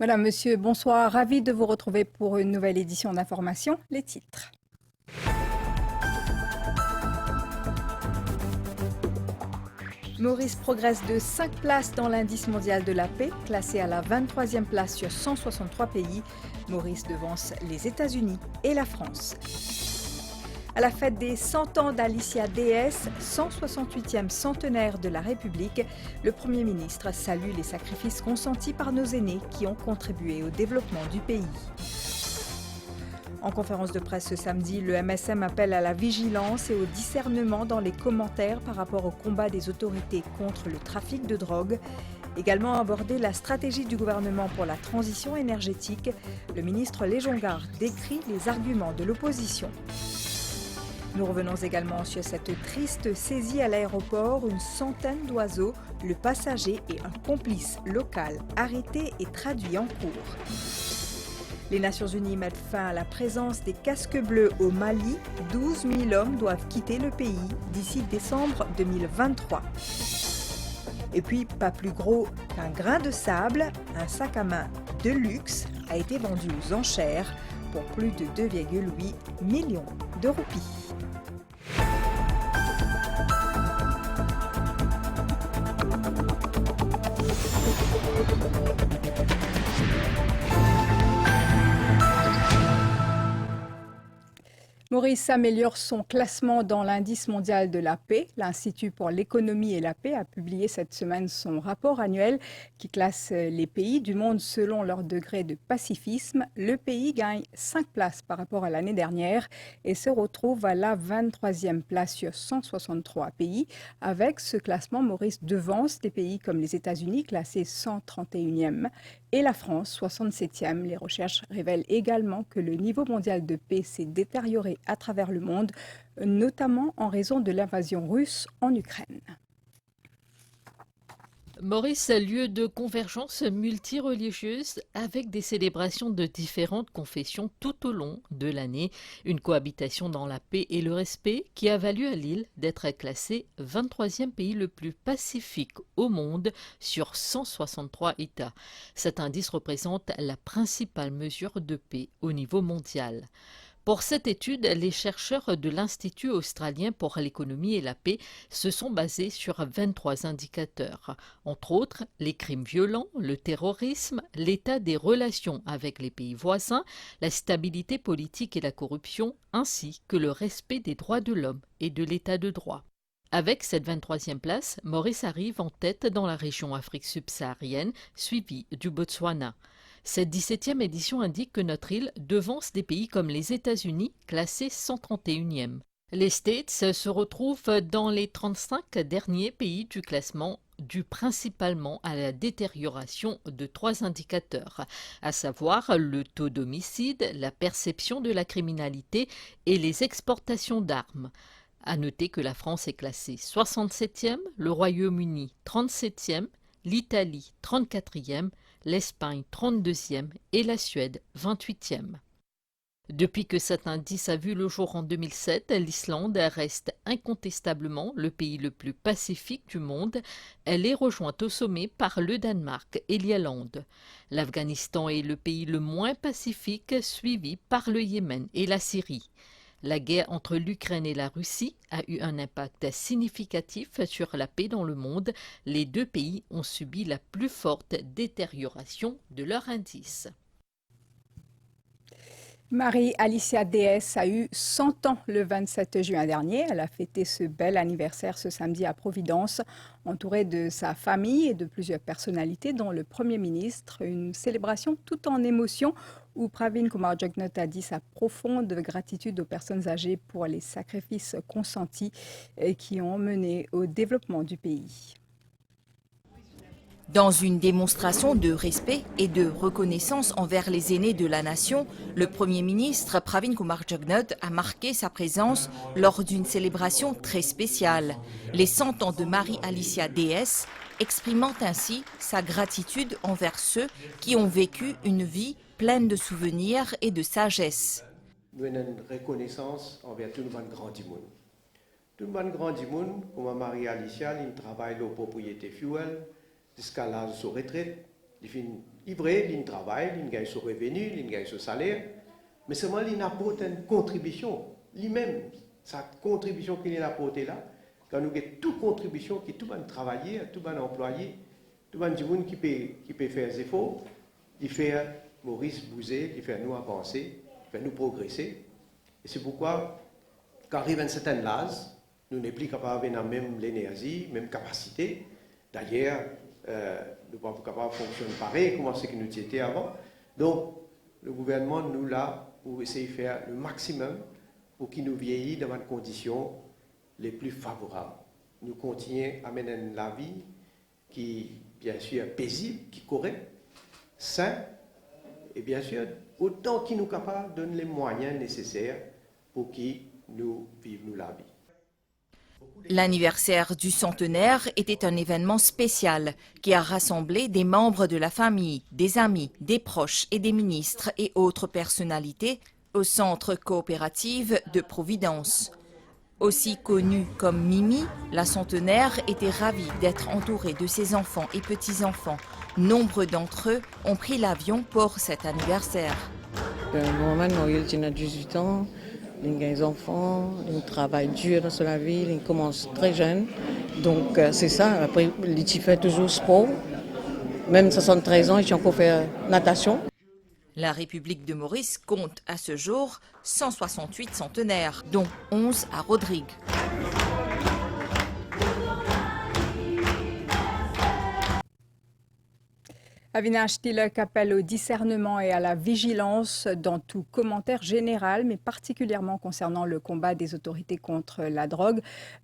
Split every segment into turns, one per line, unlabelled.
Madame, Monsieur, bonsoir. Ravi de vous retrouver pour une nouvelle édition d'Information. Les titres. Maurice progresse de 5 places dans l'indice mondial de la paix, classé à la 23e place sur 163 pays. Maurice devance les États-Unis et la France. À la fête des 100 ans d'Alicia DS, 168e centenaire de la République, le Premier ministre salue les sacrifices consentis par nos aînés qui ont contribué au développement du pays. En conférence de presse ce samedi, le MSM appelle à la vigilance et au discernement dans les commentaires par rapport au combat des autorités contre le trafic de drogue. Également abordé la stratégie du gouvernement pour la transition énergétique. Le ministre Léjongard décrit les arguments de l'opposition. Nous revenons également sur cette triste saisie à l'aéroport. Une centaine d'oiseaux, le passager et un complice local arrêtés et traduits en cours. Les Nations Unies mettent fin à la présence des casques bleus au Mali. 12 000 hommes doivent quitter le pays d'ici décembre 2023. Et puis, pas plus gros qu'un grain de sable, un sac à main de luxe a été vendu aux enchères pour plus de 2,8 millions de roupies. Maurice améliore son classement dans l'indice mondial de la paix. L'Institut pour l'économie et la paix a publié cette semaine son rapport annuel qui classe les pays du monde selon leur degré de pacifisme. Le pays gagne 5 places par rapport à l'année dernière et se retrouve à la 23e place sur 163 pays. Avec ce classement, Maurice devance des pays comme les États-Unis, classés 131e, et la France, 67e. Les recherches révèlent également que le niveau mondial de paix s'est détérioré à travers le monde, notamment en raison de l'invasion russe en Ukraine.
Maurice, lieu de convergence multireligieuse avec des célébrations de différentes confessions tout au long de l'année, une cohabitation dans la paix et le respect qui a valu à l'île d'être classé 23e pays le plus pacifique au monde sur 163 États. Cet indice représente la principale mesure de paix au niveau mondial. Pour cette étude, les chercheurs de l'Institut australien pour l'économie et la paix se sont basés sur 23 indicateurs, entre autres les crimes violents, le terrorisme, l'état des relations avec les pays voisins, la stabilité politique et la corruption, ainsi que le respect des droits de l'homme et de l'état de droit. Avec cette 23e place, Maurice arrive en tête dans la région Afrique subsaharienne, suivie du Botswana. Cette 17e édition indique que notre île devance des pays comme les États-Unis, classés 131e. Les States se retrouvent dans les 35 derniers pays du classement, dû principalement à la détérioration de 3 indicateurs, à savoir le taux d'homicide, la perception de la criminalité et les exportations d'armes. À noter que la France est classée 67e, le Royaume-Uni 37e, l'Italie 34e, l'Espagne 32e et la Suède 28e. Depuis que cet indice a vu le jour en 2007, l'Islande reste incontestablement le pays le plus pacifique du monde. Elle est rejointe au sommet par le Danemark et l'Irlande. L'Afghanistan est le pays le moins pacifique, suivi par le Yémen et la Syrie. La guerre entre l'Ukraine et la Russie a eu un impact significatif sur la paix dans le monde. Les deux pays ont subi la plus forte détérioration de leur indice.
Marie-Alicia DS a eu 100 ans le 27 juin dernier. Elle a fêté ce bel anniversaire ce samedi à Providence, entourée de sa famille et de plusieurs personnalités, dont le Premier ministre. Une célébration tout en émotion où Pravin Kumar Jugnauth a dit sa profonde gratitude aux personnes âgées pour les sacrifices consentis qui ont mené au développement du pays.
Dans une démonstration de respect et de reconnaissance envers les aînés de la nation, le Premier ministre Pravin Kumar Jugnauth a marqué sa présence lors d'une célébration très spéciale, les 100 ans de Marie-Alicia DS, exprimant ainsi sa gratitude envers ceux qui ont vécu une vie pleine de souvenirs et de sagesse.
Une reconnaissance envers tout le monde grand du monde. Tout le monde grand du monde, comme Marie-Alicia, il travaille la propriété fuel, jusqu'à l'âge de sa retraite. Il fait livré, il travaille, il gagne son revenu, il gagne son salaire, mais seulement il apporte une contribution. Lui-même, sa contribution qu'il a apportée là, quand nous avons toute contribution, qui tout le monde travailler, tout le monde employé, tout le monde qui peut faire des efforts, il fait Maurice bouger, il fait nous avancer, il fait nous progresser. Et c'est pourquoi, quand arrive un certain âge, nous n'est plus capables d'avoir même l'énergie, même capacité. D'ailleurs, nous ne sommes pas capables de fonctionner pareil, comme ce que nous étions avant. Donc, le gouvernement nous là pour essayer de faire le maximum pour qu'il nous vieillisse dans des conditions les plus favorables. Nous continuons à mener la vie qui, bien sûr, est paisible, qui est correcte, sain, et bien sûr, autant qu'il nous est capable de donner les moyens nécessaires pour qu'il nous vivions la vie.
L'anniversaire du centenaire était un événement spécial qui a rassemblé des membres de la famille, des amis, des proches et des ministres et autres personnalités au centre coopérative de Providence. Aussi connue comme Mimi, la centenaire était ravie d'être entourée de ses enfants et petits-enfants. Nombreux d'entre eux ont pris l'avion pour cet anniversaire.
Normalement, il a 18 ans. Il a des enfants, il travaille dur dans la vie, il commence très jeune. Donc c'est ça, après il fait toujours sport. Même 73 ans, il a encore fait natation.
La République de Maurice compte à ce jour 168 centenaires, dont 11 à Rodrigue.
Avinash Tilak appelle au discernement et à la vigilance dans tout commentaire général, mais particulièrement concernant le combat des autorités contre la drogue,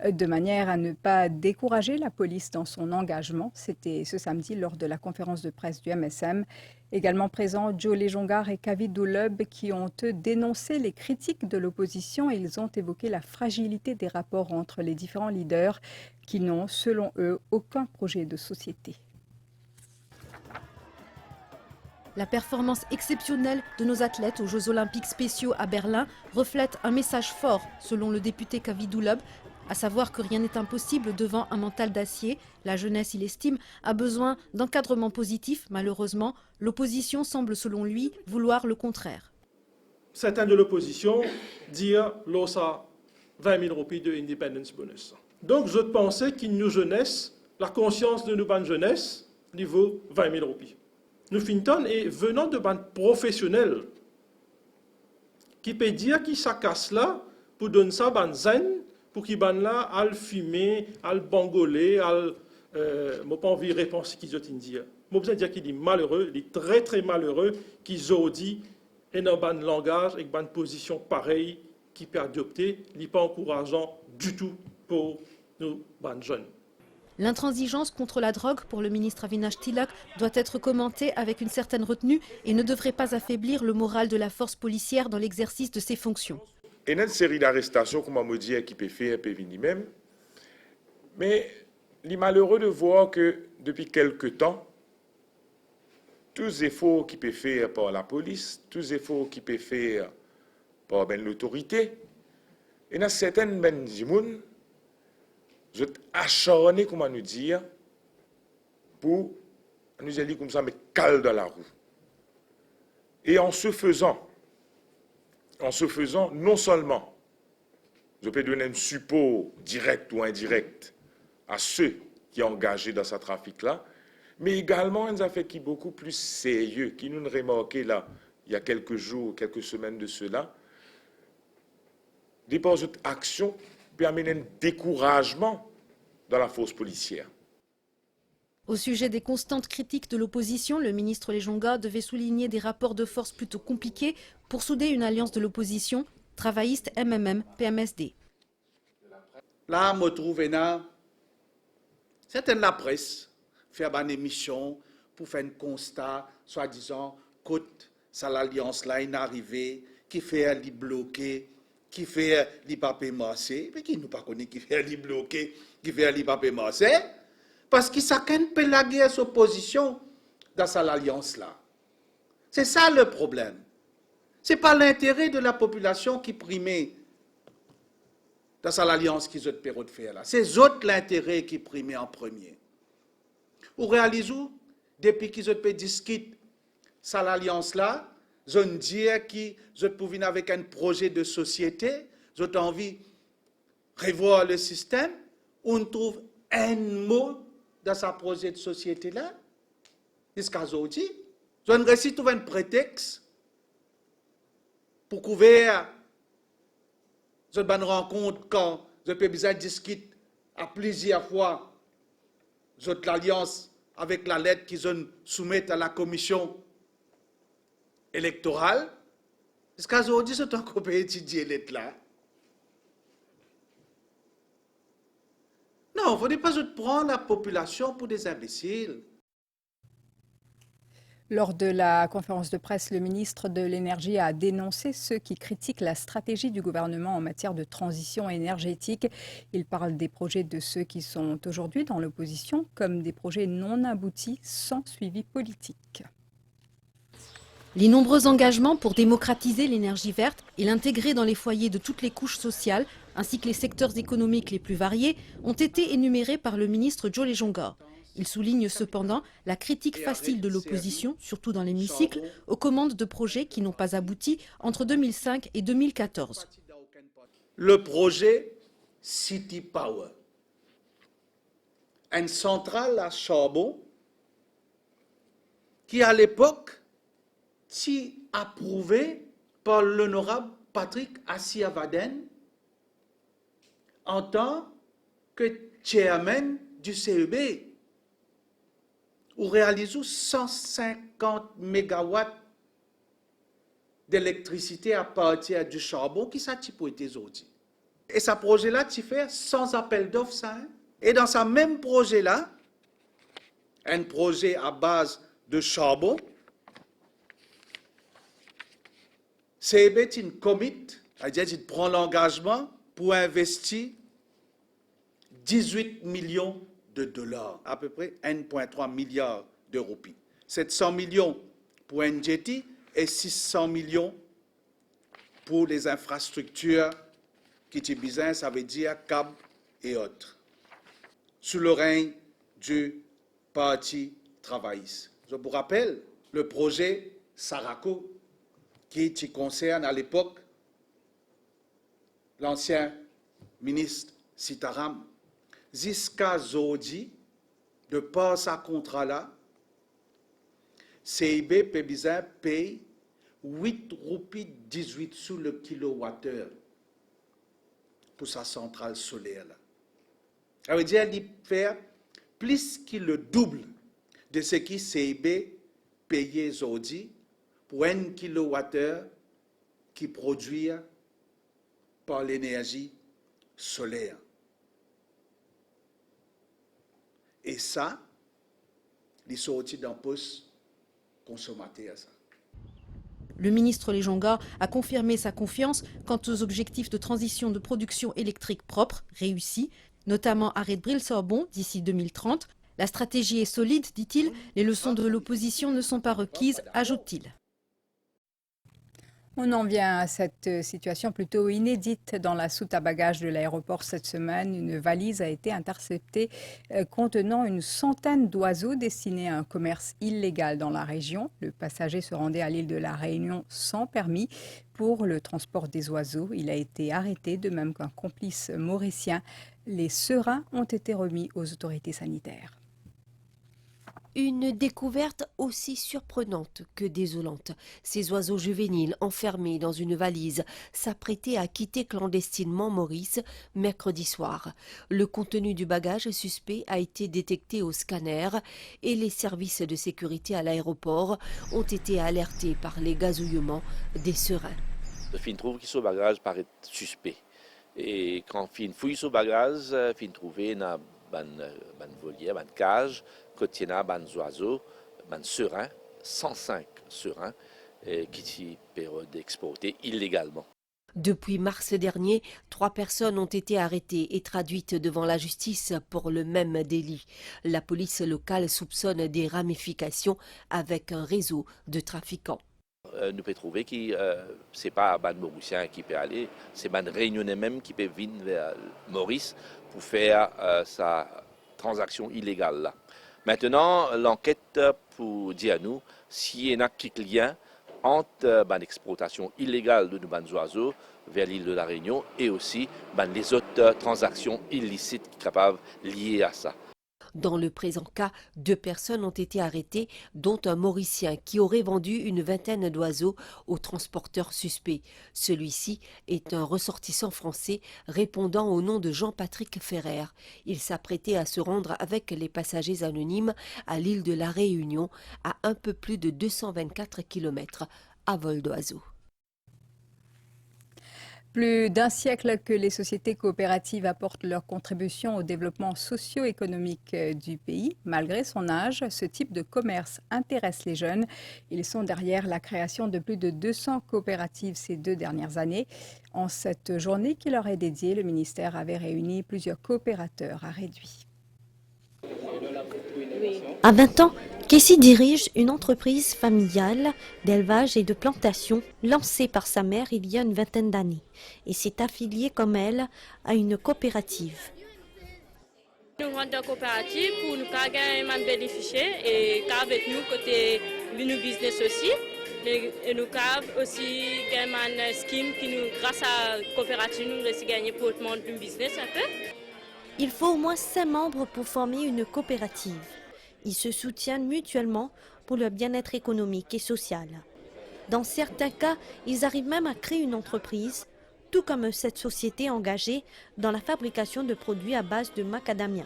de manière à ne pas décourager la police dans son engagement. C'était ce samedi lors de la conférence de presse du MSM. Également présents, Joe Lejongar et Kavid Douleb qui ont dénoncé les critiques de l'opposition et ils ont évoqué la fragilité des rapports entre les différents leaders qui n'ont, selon eux, aucun projet de société.
La performance exceptionnelle de nos athlètes aux Jeux Olympiques spéciaux à Berlin reflète un message fort, selon le député Kavid Douleb, à savoir que rien n'est impossible devant un mental d'acier. La jeunesse, il estime, a besoin d'encadrement positif. Malheureusement, l'opposition semble, selon lui, vouloir le contraire.
Certains de l'opposition disent l'OSA 20 000 roupies de Independence Bonus. Donc je pensais qu'une nous jeunesse, la conscience de nous bonne jeunesse, niveau 20 000 roupies. Nous finissons et venant de bandes professionnels qui peut dire qu'ils s'acassent là pour donner ça ban zen pour qu'ils ban là à fumer, à bangoler, à moi pas envie de répondre ce qu'ils ont dit. Moi besoin de dire qu'il est malheureux, il est très très malheureux qu'ils ont dit et dans ban langage et ban position pareille qui peut adopter, il n'est pas encourageant du tout pour nous ban jeunes.
L'intransigeance contre la drogue pour le ministre Avinash Tilak doit être commentée avec une certaine retenue et ne devrait pas affaiblir le moral de la force policière dans l'exercice de ses fonctions.
Il y a une série d'arrestations, comme on me dit, qui peut faire, peut venir même. Mais il est malheureux de voir que depuis quelque temps, tous les efforts qui peuvent faire par la police, tous les efforts qui peuvent faire par l'autorité, il y a certaines gens vous êtes acharnés, comment nous dire, pour nous dire comme ça, mais cale dans la roue. Et en ce faisant, non seulement, je peux donner un support direct ou indirect à ceux qui sont engagés dans ce trafic-là, mais également un affaire qui est beaucoup plus sérieux, qui nous remarqué là, il y a quelques jours, quelques semaines de cela, des actions peut amener un découragement dans la force policière.
Au sujet des constantes critiques de l'opposition, le ministre Lejonga devait souligner des rapports de force plutôt compliqués pour souder une alliance de l'opposition, travailliste MMM-PMSD.
Là, je trouve certaines la presse faire une émission pour faire un constat, soi-disant, que l'alliance-là est arrivée, qui fait les bloquer, qui fait les papiers massés, mais qui nous pas connaît qui fait les bloquer, qui fait les papiers massés, parce que chacun peut la guerre sa position dans cette alliance-là. C'est ça le problème. Ce n'est pas l'intérêt de la population qui primait dans cette alliance qu'ils ont faire là. C'est autres l'intérêt qui primait en premier. Vous réalisez depuis qu'ils ont discuté ça l'alliance-là, je ne dis que je peux venir avec un projet de société, j'ai envie de revoir le système, on trouve un mot dans ce projet de société-là, jusqu'à aujourd'hui. Je ne réussis à trouver un prétexte pour couvrir cette bonne rencontre quand je peux bien discuter à plusieurs fois l'alliance avec la lettre qu'ils ont soumise à la commission électorale. Jusqu'à aujourd'hui, c'est encore pas étudier cette lettre-là. Non, il ne faudrait pas prendre la population pour des imbéciles.
Lors de la conférence de presse, le ministre de l'Énergie a dénoncé ceux qui critiquent la stratégie du gouvernement en matière de transition énergétique. Il parle des projets de ceux qui sont aujourd'hui dans l'opposition comme des projets non aboutis sans suivi politique.
Les nombreux engagements pour démocratiser l'énergie verte et l'intégrer dans les foyers de toutes les couches sociales, ainsi que les secteurs économiques les plus variés, ont été énumérés par le ministre Joe Lejonga. Il souligne cependant la critique facile de l'opposition, surtout dans l'hémicycle, aux commandes de projets qui n'ont pas abouti entre 2005 et 2014.
Le projet City Power, une centrale à charbon qui à l'époque est approuvée par l'honorable Patrick Assia-Vaden en tant que chairman du CEB. Où réalisons 150 mégawatts d'électricité à partir du charbon qui ça pour été aujourd'hui. Et ce projet-là, tu fais sans appel d'offres, ça. Hein? Et dans ce même projet-là, un projet à base de charbon, c'est une commit, c'est-à-dire tu prends l'engagement pour investir 18 millions de dollars, à peu près 1,3 milliard de roupies. 700 millions pour NJT et 600 millions pour les infrastructures qui sont besoin, ça veut dire câbles et autres. Sous le règne du Parti travailliste. Je vous rappelle le projet Saraco qui concerne à l'époque l'ancien ministre Sitaram. Jusqu'à aujourd'hui, de par ce contrat-là, CIB paye 8 roupies 18 sous le kilowattheure pour sa centrale solaire. Ça veut dire qu'il fait plus que le double de ce que CIB payait aujourd'hui pour 1 kilowattheure qui produit par l'énergie solaire. Et ça, il est sorti d'un poste consommateur. Ça.
Le ministre Lejonga a confirmé sa confiance quant aux objectifs de transition de production électrique propre réussis, notamment arrêt de Bril-Sorbon d'ici 2030. La stratégie est solide, dit-il. Les leçons de l'opposition ne sont pas requises, ajoute-t-il.
On en vient à cette situation plutôt inédite dans la soute à bagages de l'aéroport cette semaine. Une valise a été interceptée contenant une centaine d'oiseaux destinés à un commerce illégal dans la région. Le passager se rendait à l'île de la Réunion sans permis pour le transport des oiseaux. Il a été arrêté, de même qu'un complice mauricien. Les serins ont été remis aux autorités sanitaires.
Une découverte aussi surprenante que désolante. Ces oiseaux juvéniles enfermés dans une valise s'apprêtaient à quitter clandestinement Maurice mercredi soir. Le contenu du bagage suspect a été détecté au scanner et les services de sécurité à l'aéroport ont été alertés par les gazouillements des serins.
Fin trouve que ce bagage paraît suspect. Et quand fin fouille ce bagage, fin trouve une volière, une cage, contient des oiseaux, des serins, 105 serins qui peuvent être exportés illégalement.
Depuis mars dernier, 3 personnes ont été arrêtées et traduites devant la justice pour le même délit. La police locale soupçonne des ramifications avec un réseau de trafiquants.
Nous pouvons trouver que ce n'est pas un Mauricien qui peut aller, c'est un Réunionnais même qui peut venir vers Maurice pour faire sa transaction illégale là. Maintenant, l'enquête pour dire à nous s'il y a un lien entre l'exploitation illégale de nos oiseaux vers l'île de la Réunion et aussi les autres transactions illicites capables liées à ça.
Dans le présent cas, 2 personnes ont été arrêtées, dont un Mauricien qui aurait vendu une vingtaine d'oiseaux au transporteur suspect. Celui-ci est un ressortissant français répondant au nom de Jean-Patrick Ferrer. Il s'apprêtait à se rendre avec les passagers anonymes à l'île de la Réunion, à un peu plus de 224 km à vol d'oiseau.
Plus d'un siècle que les sociétés coopératives apportent leur contribution au développement socio-économique du pays. Malgré son âge, ce type de commerce intéresse les jeunes. Ils sont derrière la création de plus de 200 coopératives ces 2 dernières années. En cette journée qui leur est dédiée, le ministère avait réuni plusieurs coopérateurs à Réduit.
À 20 ans, Kessie dirige une entreprise familiale d'élevage et de plantation lancée par sa mère il y a une vingtaine d'années et s'est affiliée comme elle à une coopérative.
Nous avons une coopérative pour nous gagner bénéficier et avec nous côté nous business aussi. Et nous avons aussi gagné un scheme qui nous, grâce à la coopérative, nous avons gagné pour le monde du business un peu.
Il faut au moins 5 membres pour former une coopérative. Ils se soutiennent mutuellement pour leur bien-être économique et social. Dans certains cas, ils arrivent même à créer une entreprise, tout comme cette société engagée dans la fabrication de produits à base de macadamia.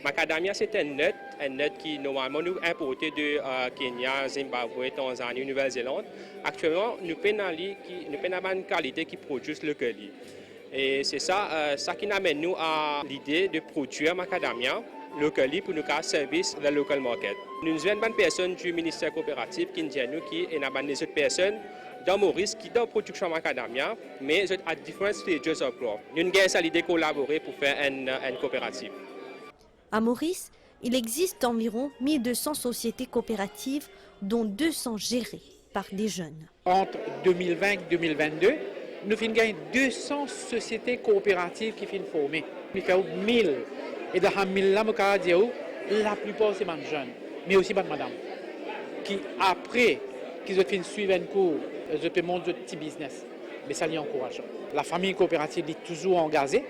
Macadamia, c'est un nut qui normalement nous importé de Kenya, Zimbabwe, Tanzanie, Nouvelle-Zélande. Actuellement, nous avons une qualité qui produit le colis. Et c'est ça qui nous amène nous à l'idée de produire macadamia locally pour nous faire service dans le local market. Nous avons une personne du ministère coopératif qui nous dit qui est une des autres personnes dans Maurice qui dans production macadamia, mais à différents stages of growth. Nous avons l'idée de collaborer pour faire une coopérative.
À Maurice, il existe environ 1200 sociétés coopératives, dont 200 gérées par des jeunes.
Entre 2020 et 2022, nous avons gagné 200 sociétés coopératives qui sont formées. Nous avons 1000. Et dans ces 1000 là, la plupart c'est des jeunes, mais aussi des madame, qui après qu'ils ont fait suivre un cours, ils peuvent monter un petit business. Mais ça les encourage. La famille coopérative est toujours engagée.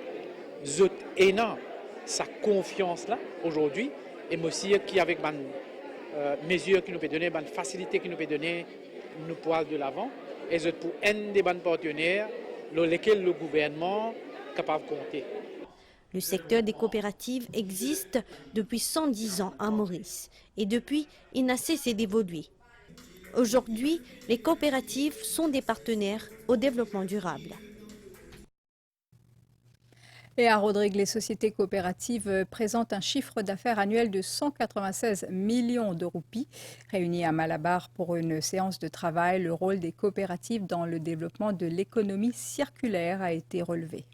Ils ont énorme sa confiance là aujourd'hui, et aussi qui avec des mesures qui nous peut donner, des facilités qui nous peut donner, nous pour aller de l'avant. Et ils pour un des bons partenaires, lesquels le gouvernement est capable de compter.
Le secteur des coopératives existe depuis 110 ans à Maurice et depuis, il n'a cessé d'évoluer. Aujourd'hui, les coopératives sont des partenaires au développement durable.
Et à Rodrigue, les sociétés coopératives présentent un chiffre d'affaires annuel de 196 millions de roupies. Réunis à Malabar pour une séance de travail, le rôle des coopératives dans le développement de l'économie circulaire a été relevé.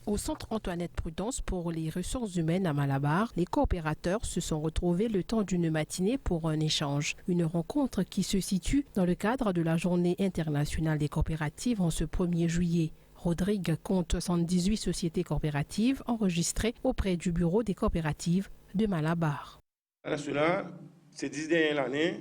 Au centre Antoinette Prudence pour les ressources humaines à Malabar, les coopérateurs se sont retrouvés le temps d'une matinée pour un échange. Une rencontre qui se situe dans le cadre de la Journée internationale des coopératives en ce 1er juillet. Rodrigue compte 78 sociétés coopératives enregistrées auprès du bureau des coopératives de Malabar.
À cela, ces 10 dernières années,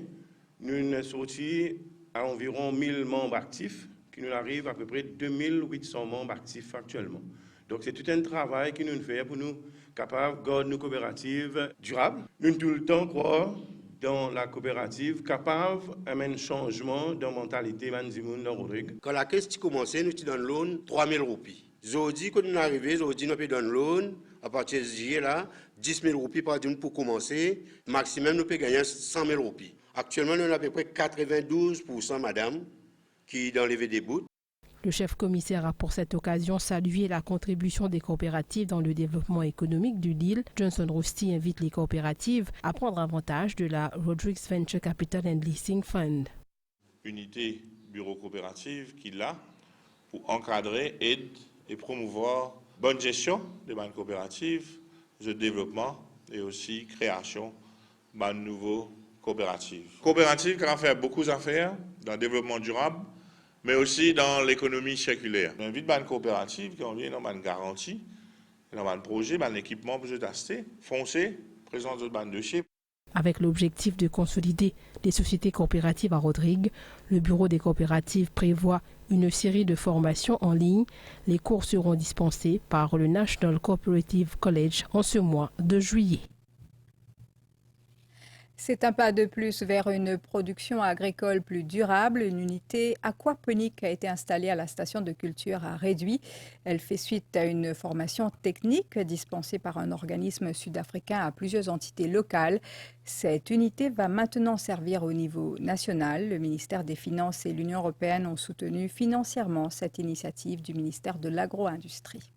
nous sommes sortis à environ 1000 membres actifs, qui nous arrivent à peu près 2800 membres actifs actuellement. Donc c'est tout un travail que nous faisons pour nous capables de garder nos coopératives durables. Nous tout le temps croire dans la coopérative capable d'amener un changement de mentalité dans Rodrigue.
Quand la question commençait, nous avons donné loan 3 000 roupies. Aujourd'hui, quand nous sommes arrivés, aujourd'hui, nous avons donné loan à partir de juillet, là, 10 000 roupies par jour pour commencer. Maximum, nous pouvons gagner 100 000 roupies. Actuellement, nous avons à peu près 92% madame qui dans les des bouts.
Le chef commissaire a pour cette occasion salué la contribution des coopératives dans le développement économique du deal. Johnson Rousty invite les coopératives à prendre avantage de la Rodrigues Venture Capital and Leasing Fund.
Unité bureau coopérative qui est là pour encadrer, aider et promouvoir bonne gestion des banques coopératives, de développement et aussi création de nouveaux coopératives. Coopératives qui ont fait beaucoup d'affaires dans le développement durable, mais aussi dans l'économie circulaire. On invite les coopératives qui ont dans une garantie, dans un projet, un équipement pour acheter, foncer, présence de dossier.
Avec l'objectif de consolider les sociétés coopératives à Rodrigue, le bureau des coopératives prévoit une série de formations en ligne. Les cours seront dispensés par le National Cooperative College en ce mois de juillet.
C'est un pas de plus vers une production agricole plus durable. Une unité aquaponique a été installée à la station de culture à Réduit. Elle fait suite à une formation technique dispensée par un organisme sud-africain à plusieurs entités locales. Cette unité va maintenant servir au niveau national. Le ministère des Finances et l'Union européenne ont soutenu financièrement cette initiative du ministère de l'Agro-Industrie.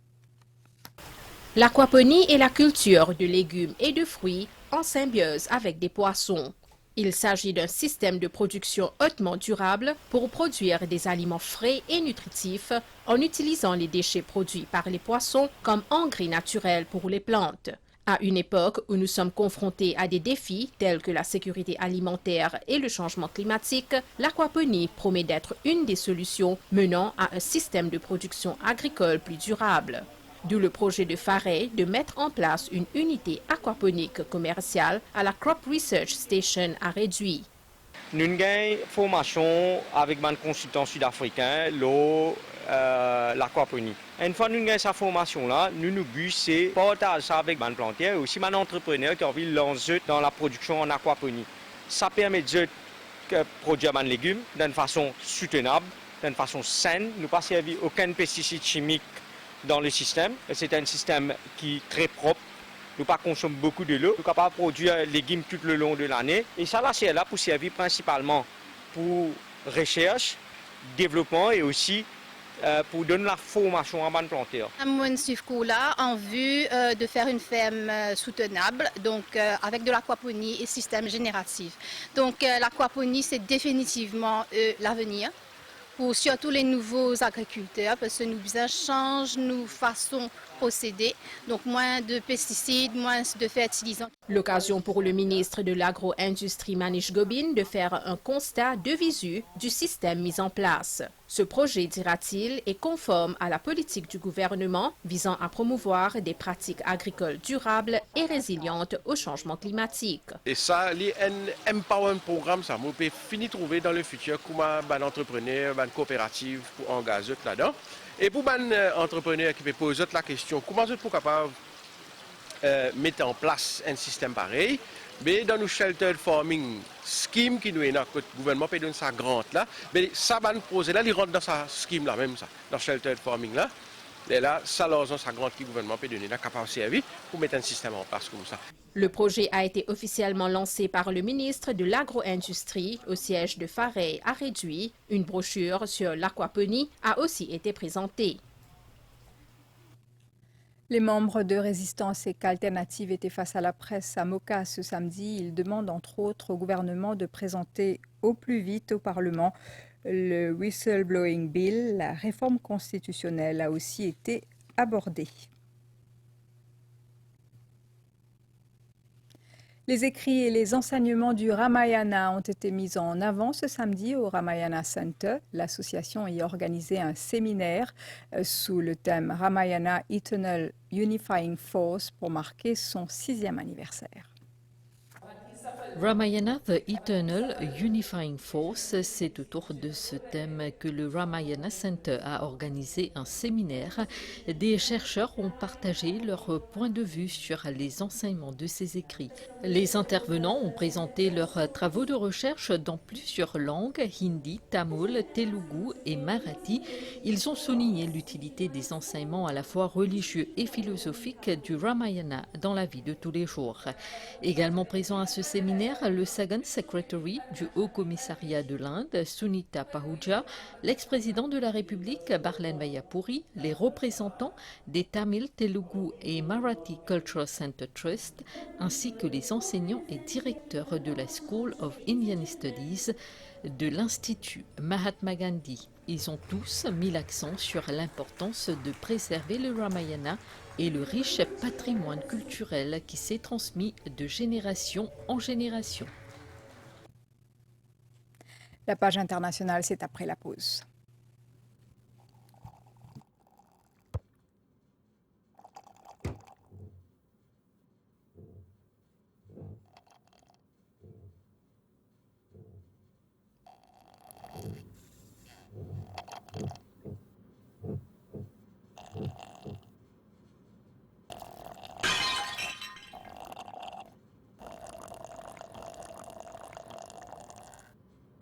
L'aquaponie est la culture de légumes et de fruits en symbiose avec des poissons. Il s'agit d'un système de production hautement durable pour produire des aliments frais et nutritifs en utilisant les déchets produits par les poissons comme engrais naturels pour les plantes. À une époque où nous sommes confrontés à des défis tels que la sécurité alimentaire et le changement climatique, l'aquaponie promet d'être une des solutions menant à un système de production agricole plus durable. D'où le projet de Faray de mettre en place une unité aquaponique commerciale à la Crop Research Station à Réduit.
Nous avons une formation avec un consultant sud-africain, l'aquaponie. Une fois que nous avons cette formation-là, nous but c'est partager ça avec les plantiers et aussi les entrepreneurs qui ont envie de lancer dans la production en aquaponie. Ça permet de produire des légumes d'une façon soutenable, d'une façon saine. Nous pas servi aucun pesticide chimique dans le système. C'est un système qui est très propre. Nous ne consommons pas beaucoup de l'eau. Nous sommes capables de produire des légumes tout le long de l'année. Et ça, là, c'est là pour servir principalement pour recherche, développement et aussi pour donner la formation à nos planteurs.
Moi, je suis là en vue de faire une ferme soutenable, donc avec de l'aquaponie et système génératif. Donc l'aquaponie, c'est définitivement l'avenir. Pour surtout les nouveaux agriculteurs, parce que nous changeons nos façons de procéder, donc moins de pesticides, moins de fertilisants.
L'occasion pour le ministre de l'Agro-Industrie Manish Gobin de faire un constat de visu du système mis en place. Ce projet, dira-t-il, est conforme à la politique du gouvernement visant à promouvoir des pratiques agricoles durables et résilientes au changement climatique.
Et ça, un empowerment programme, ça nous peut finir trouver dans le futur comment un entrepreneur, une coopérative pour engager là-dedans. Et pour un entrepreneur qui peut poser la question, comment vous êtes capable de mettre en place un système pareil, mais dans nos sheltered farming scheme qui nous est là, que le gouvernement peut donner sa grante là, mais ça va nous poser là, il rentre dans sa scheme là même ça, dans sheltered farming là. Et là, ça l'argent, sa grande qui le gouvernement peut donner, là, capable de servir pour mettre un système en place comme ça.
Le projet a été officiellement lancé par le ministre de l'Agro-Industrie au siège de Faray à Réduit. Une brochure sur l'aquaponie a aussi été présentée.
Les membres de Résistance et qu'Alternative étaient face à la presse à Moka ce samedi. Ils demandent entre autres au gouvernement de présenter au plus vite au Parlement le Whistleblowing Bill. La réforme constitutionnelle a aussi été abordée. Les écrits et les enseignements du Ramayana ont été mis en avant ce samedi au Ramayana Center. L'association y a organisé un séminaire sous le thème Ramayana Eternal Unifying Force pour marquer son 6e anniversaire.
Ramayana, The Eternal Unifying Force, c'est autour de ce thème que le Ramayana Center a organisé un séminaire. Des chercheurs ont partagé leur point de vue sur les enseignements de ces écrits. Les intervenants ont présenté leurs travaux de recherche dans plusieurs langues, hindi, tamoul, telugu et marathi. Ils ont souligné l'utilité des enseignements à la fois religieux et philosophiques du Ramayana dans la vie de tous les jours. Également présent à ce séminaire, le Second Secretary du Haut Commissariat de l'Inde, Sunita Pahuja, l'ex-président de la République, Barlen Mayapuri, les représentants des Tamil, Telugu et Marathi Cultural Center Trust, ainsi que les enseignants et directeurs de la School of Indian Studies de l'Institut Mahatma Gandhi. Ils ont tous mis l'accent sur l'importance de préserver le Ramayana et le riche patrimoine culturel qui s'est transmis de génération en génération.
La page internationale, c'est après la pause.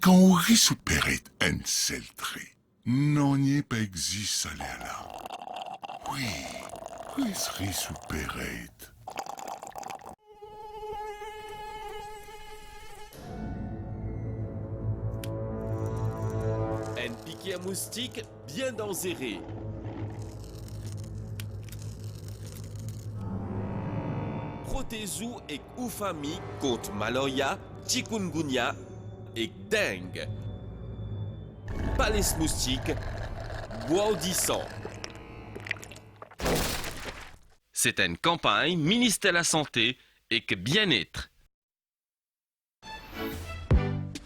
Quand on rit sous perrette, un seul trait. Non, n'y pas existe, ça là. Oui, rit sous perrette.
Un piquet à moustique bien dangereux. Protégez-vous et ou famille contre malaria, chikungunya et dengue. Pas les moustiques, bois audissant. C'est une campagne ministère de la Santé et que bien-être.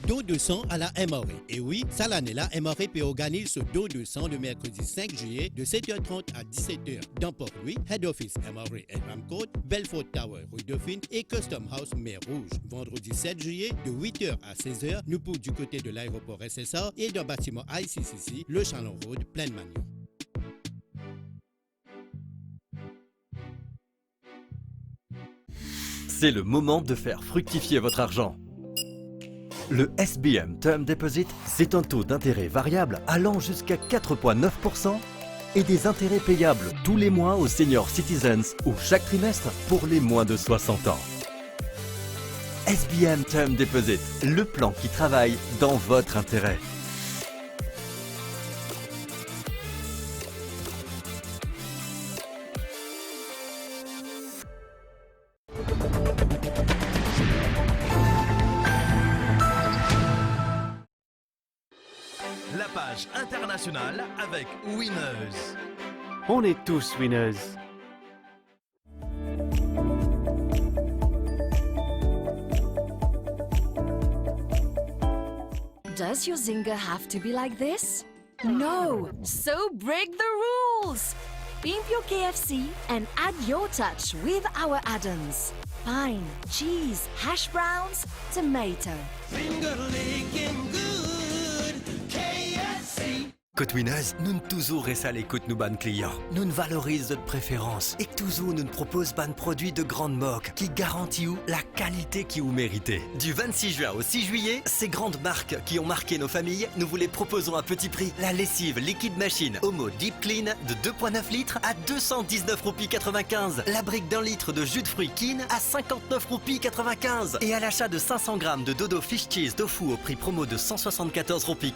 Don de sang à la MRE. Et oui, ça l'année là, MRE peut organiser ce don de sang le mercredi 5 juillet de 7h30 à 17h dans Port-Louis, Head Office MRE et Ramcourt, Belfort Tower, rue Dauphine et Custom House Mer Rouge. Vendredi 7 juillet de 8h à 16h, nous pour du côté de l'aéroport SSA et dans le bâtiment ICCC, le Chalon Road, Plaine Manu.
C'est le moment de faire fructifier votre argent. Le SBM Term Deposit, c'est un taux d'intérêt variable allant jusqu'à 4,9% et des intérêts payables tous les mois aux senior citizens ou chaque trimestre pour les moins de 60 ans. SBM Term Deposit, le plan qui travaille dans votre intérêt.
La page internationale avec Winners.
On est tous winners.
Does your Zinger have to be like this? No! So break the rules! Pimp your KFC and add your touch with our add-ons. Pine, cheese, hash browns, tomato.
Zinger licking good, KFC.
Côte Winners, nous toujours restons à l'écoute nous ban clients. Nous valorisons notre préférence et toujours nous proposons ban produits de grande marque qui garantissent la qualité qui vous méritez. Du 26 juin au 6 juillet, ces grandes marques qui ont marqué nos familles, nous vous les proposons à petit prix. La lessive Liquid Machine Homo Deep Clean de 2,9 litres à 219,95 roupies. La brique d'1 litre de jus de fruits Kin à 59,95 roupies. Et à l'achat de 500 grammes de Dodo Fish Cheese Tofu au prix promo de 174,95 roupies,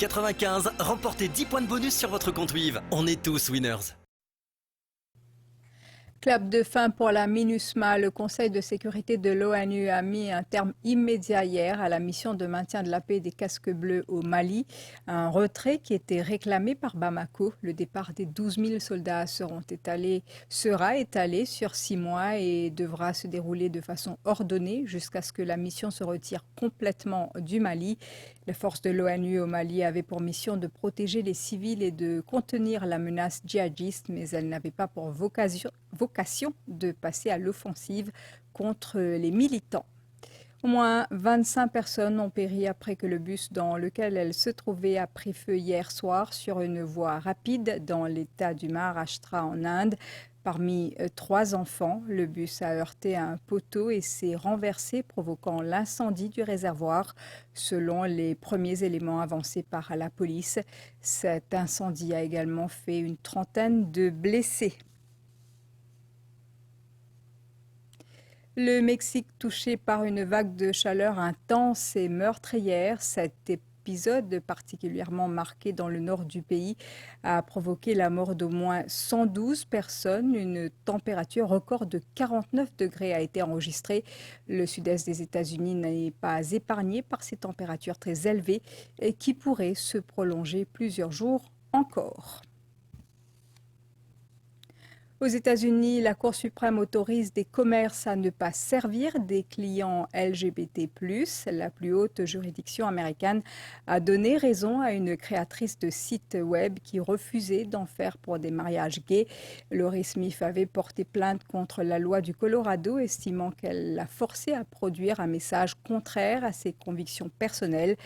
remportez 10 points de bonus sur votre compte Wiv. On est tous winners.
Clap de fin pour la MINUSMA. Le Conseil de sécurité de l'ONU a mis un terme immédiat hier à la mission de maintien de la paix des casques bleus au Mali. Un retrait qui était réclamé par Bamako. Le départ des 12 000 soldats sera étalé sur 6 mois et devra se dérouler de façon ordonnée jusqu'à ce que la mission se retire complètement du Mali. Les forces de l'ONU au Mali avaient pour mission de protéger les civils et de contenir la menace djihadiste, mais elles n'avaient pas pour vocation de passer à l'offensive contre les militants. Au moins 25 personnes ont péri après que le bus dans lequel elles se trouvaient a pris feu hier soir sur une voie rapide dans l'état du Maharashtra en Inde. Parmi 3 enfants, le bus a heurté un poteau et s'est renversé, provoquant l'incendie du réservoir, selon les premiers éléments avancés par la police. Cet incendie a également fait une trentaine de blessés. Le Mexique touché par une vague de chaleur intense et meurtrière. Cet épisode particulièrement marqué dans le nord du pays a provoqué la mort d'au moins 112 personnes. Une température record de 49 degrés a été enregistrée. Le sud-est des États-Unis n'est pas épargné par ces températures très élevées et qui pourraient se prolonger plusieurs jours encore. Aux États-Unis, la Cour suprême autorise des commerces à ne pas servir des clients LGBT+. La plus haute juridiction américaine a donné raison à une créatrice de site web qui refusait d'en faire pour des mariages gays. Laurie Smith avait porté plainte contre la loi du Colorado, estimant qu'elle l'a forcée à produire un message contraire à ses convictions personnelles.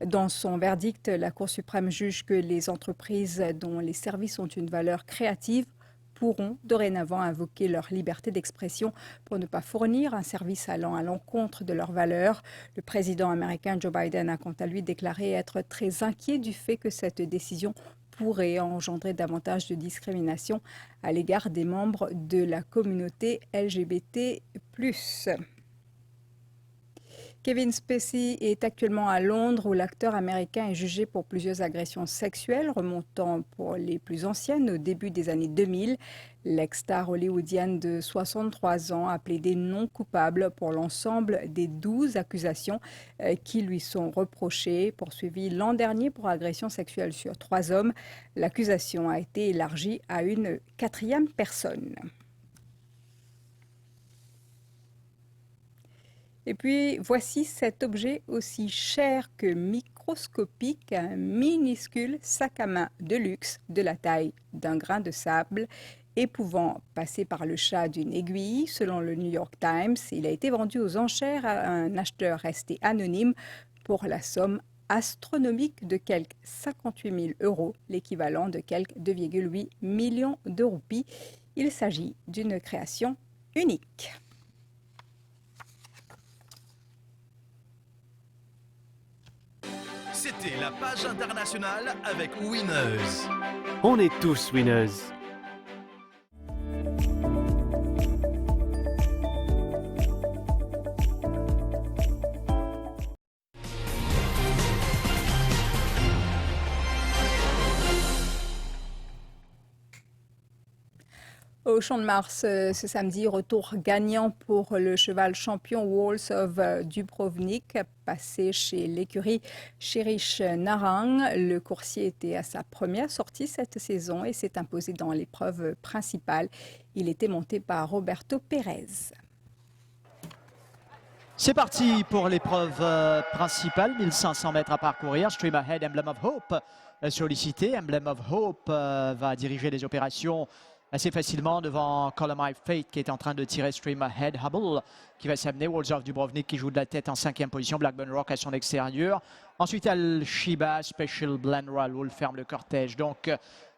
Dans son verdict, la Cour suprême juge que les entreprises dont les services ont une valeur créative pourront dorénavant invoquer leur liberté d'expression pour ne pas fournir un service allant à l'encontre de leurs valeurs. Le président américain Joe Biden a quant à lui déclaré être très inquiet du fait que cette décision pourrait engendrer davantage de discrimination à l'égard des membres de la communauté LGBT+. Kevin Spacey est actuellement à Londres où l'acteur américain est jugé pour plusieurs agressions sexuelles remontant pour les plus anciennes au début des années 2000. L'ex-star hollywoodienne de 63 ans a plaidé non coupable pour l'ensemble des 12 accusations qui lui sont reprochées, poursuivies l'an dernier pour agression sexuelle sur 3 hommes. L'accusation a été élargie à une 4e personne. Et puis, voici cet objet aussi cher que microscopique, un minuscule sac à main de luxe de la taille d'un grain de sable et pouvant passer par le chat d'une aiguille. Selon le New York Times, il a été vendu aux enchères à un acheteur resté anonyme pour la somme astronomique de quelques 58 000 €, l'équivalent de quelques 2,8 millions de roupies. Il s'agit d'une création unique.
C'était la page internationale avec Winners.
On est tous winners.
Au Champ de Mars, ce samedi, retour gagnant pour le cheval champion Walls of Dubrovnik, passé chez l'écurie Cherish Narang. Le coursier était à sa première sortie cette saison et s'est imposé dans l'épreuve principale. Il était monté par Roberto Pérez.
C'est parti pour l'épreuve principale, 1500 mètres à parcourir. Stream Ahead, Emblem of Hope sollicité. Emblem of Hope va diriger les opérations assez facilement devant Color My Fate qui est en train de tirer Stream Ahead. Hubble qui va s'amener. Walls of Dubrovnik qui joue de la tête en 5e position. Blackburn Rock à son extérieur. Ensuite Al-Shiba, Special Blend, Royal Wolf ferme le cortège. Donc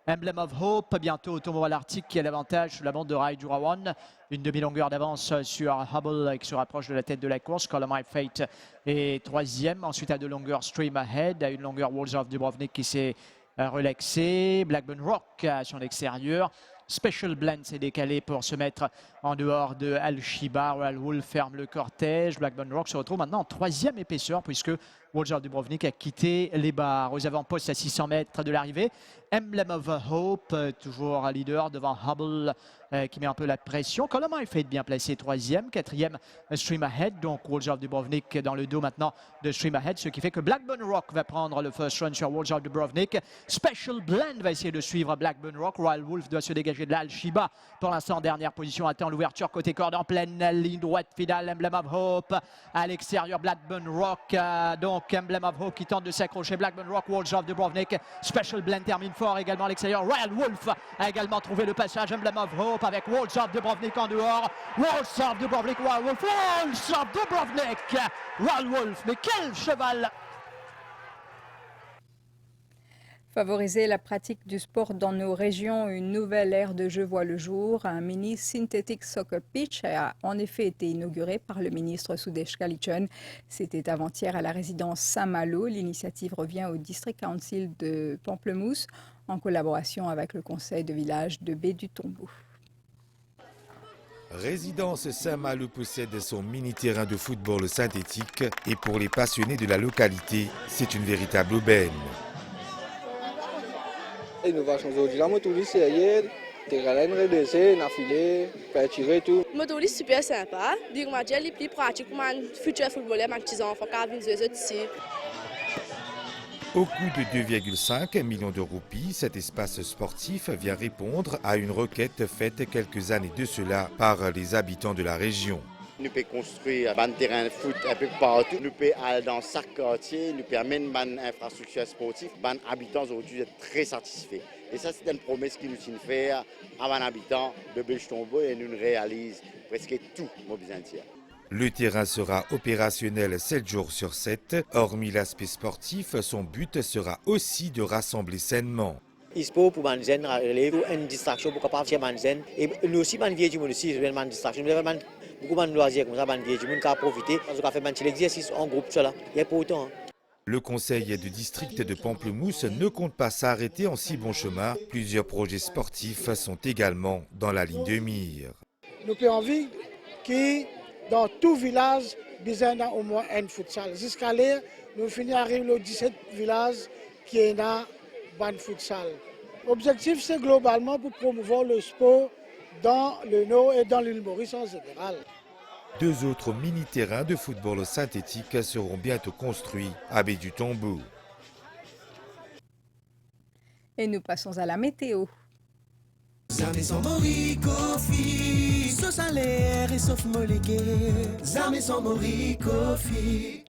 Emblem of Hope, bientôt Automobile Arctic qui a l'avantage sur la bande de Raidurawan. Une demi-longueur d'avance sur Hubble qui se rapproche de la tête de la course. Color My Fate est 3e. Ensuite à 2 longueurs Stream Ahead. À 1 longueur Walls of Dubrovnik qui s'est relaxé. Blackburn Rock à son extérieur. Special Blend s'est décalé pour se mettre en dehors de Al-Shiba. Royal Wolf ferme le cortège. Blackburn Rock se retrouve maintenant en 3e épaisseur puisque Walls of Dubrovnik a quitté les barres. Aux avant-postes à 600 mètres de l'arrivée, Emblem of Hope, toujours leader devant Hubble qui met un peu la pression. Color My Fate bien placé 3e, 4e Stream Ahead. Donc Walls of Dubrovnik dans le dos maintenant de Stream Ahead, ce qui fait que Blackburn Rock va prendre le first run sur Walls of Dubrovnik. Special Blend va essayer de suivre Blackburn Rock. Royal Wolf doit se dégager de l'Al-Shiba. Pour l'instant, dernière position, attend l'ouverture côté corde en pleine ligne droite finale. Emblem of Hope à l'extérieur, Blackburn Rock. Donc Emblem of Hope qui tente de s'accrocher. Blackburn Rock, Walls of Dubrovnik. Special Blend termine fort également à l'extérieur. Royal Wolf a également trouvé le passage. Emblem of Hope avec Walls of Dubrovnik en dehors. Walls of Dubrovnik, Royal Wolf, Walls of Dubrovnik. Royal Wolf, mais quel cheval!
Favoriser la pratique du sport dans nos régions, une nouvelle aire de jeu voit le jour. Un mini synthetic soccer pitch a en effet été inauguré par le ministre Sudesh Kalichun. C'était avant-hier à la résidence Saint-Malo. L'initiative revient au District Council de Pamplemousse en collaboration avec le conseil de village de Baie du Tombeau.
Résidence Saint-Malo possède son mini-terrain de football synthétique et pour les passionnés de la localité, c'est une véritable aubaine.
Innovation aujourd'hui, la motorisme c'est hier, terrain redressé, affilé, faire tirer tout.
Motorisme super sympa, dire que je suis plus pratique pour un futur footballeur, mes petits enfants qui viennent de ici.
Au coût de 2,5 millions de roupies, cet espace sportif vient répondre à une requête faite quelques années de cela par les habitants de la région.
Nous pouvons construire un terrain de foot un peu partout. Nous pouvons aller dans chaque quartier, nous permettre une infrastructure sportive. Les habitants aujourd'hui sont très satisfaits. Et ça, c'est une promesse que nous avons faite à les habitants de Baie-du-Tombeau et nous réalisons presque tout nos besoins.
Le terrain sera opérationnel 7 jours sur 7. Hormis l'aspect sportif, son but sera aussi de rassembler sainement.
ISPO pour Manzen, une distraction pour capable faire Manzen. Et nous aussi, man vieux du monde aussi, une distraction. Beaucoup de loisirs comme ça, man vieux du monde qui a profité. Parce qu'on a fait un exercice en groupe, cela. Il y a pas autant.
Le conseil du district de Pamplemousse ne compte pas s'arrêter en si bon chemin. Plusieurs projets sportifs sont également dans la ligne de mire.
Nous avons envie que dans tout village, il y ait au moins un futsal. Jusqu'à là, nous finissons à arriver aux 17 villages qui ont un futsal. L'objectif, c'est globalement pour promouvoir le sport dans le Nord et dans l'île Maurice en général.
2 autres mini-terrains de football synthétique seront bientôt construits à Baie-du-Tombeau.
Et nous passons à la météo.
Zame son morikofi, sauce à l'air et sauf molégué. Zame son morikofi.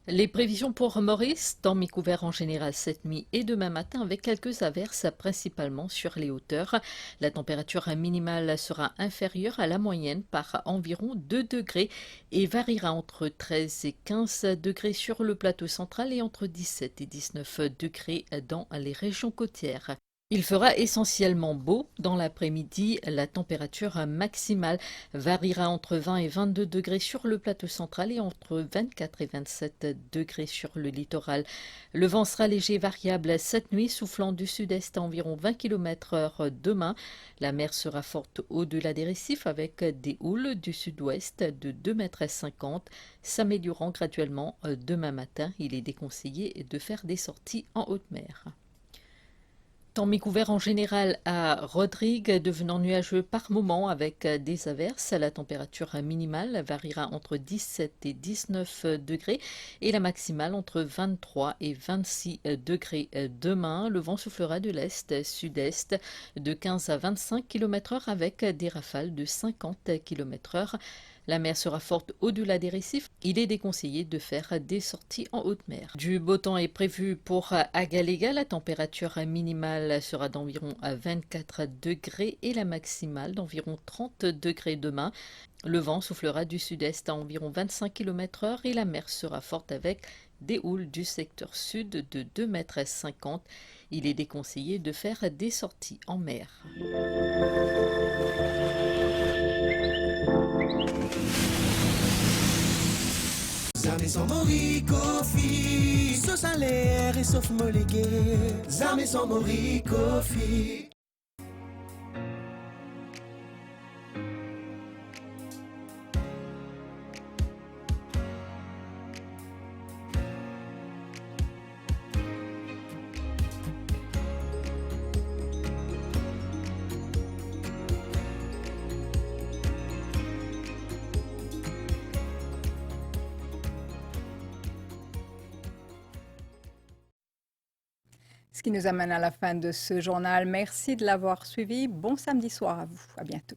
Les prévisions pour Maurice, temps mi-couvert en général cette nuit et demain matin avec quelques averses principalement sur les hauteurs. La température minimale sera inférieure à la moyenne par environ 2 degrés et variera entre 13 et 15 degrés sur le plateau central et entre 17 et 19 degrés dans les régions côtières. Il fera essentiellement beau dans l'après-midi. La température maximale variera entre 20 et 22 degrés sur le plateau central et entre 24 et 27 degrés sur le littoral. Le vent sera léger variable cette nuit, soufflant du sud-est à environ 20 km/h demain. La mer sera forte au-delà des récifs avec des houles du sud-ouest de 2,50 m, s'améliorant graduellement demain matin. Il est déconseillé de faire des sorties en haute mer. Temps mi-couvert en général à Rodrigue, devenant nuageux par moments avec des averses. La température minimale variera entre 17 et 19 degrés et la maximale entre 23 et 26 degrés demain. Le vent soufflera de l'est-sud-est de 15 à 25 km/h avec des rafales de 50 km/h. La mer sera forte au-delà des récifs. Il est déconseillé de faire des sorties en haute mer. Du beau temps est prévu pour Agalega. La température minimale sera d'environ 24 degrés et la maximale d'environ 30 degrés demain. Le vent soufflera du sud-est à environ 25 km/h et la mer sera forte avec des houles du secteur sud de 2,50 m. Il est déconseillé de faire des sorties en mer.
Zame son morikofi, sauce à l'air et sauf molégué. Zame son morikofi.
Ce qui nous amène à la fin de ce journal. Merci de l'avoir suivi. Bon samedi soir à vous. À bientôt.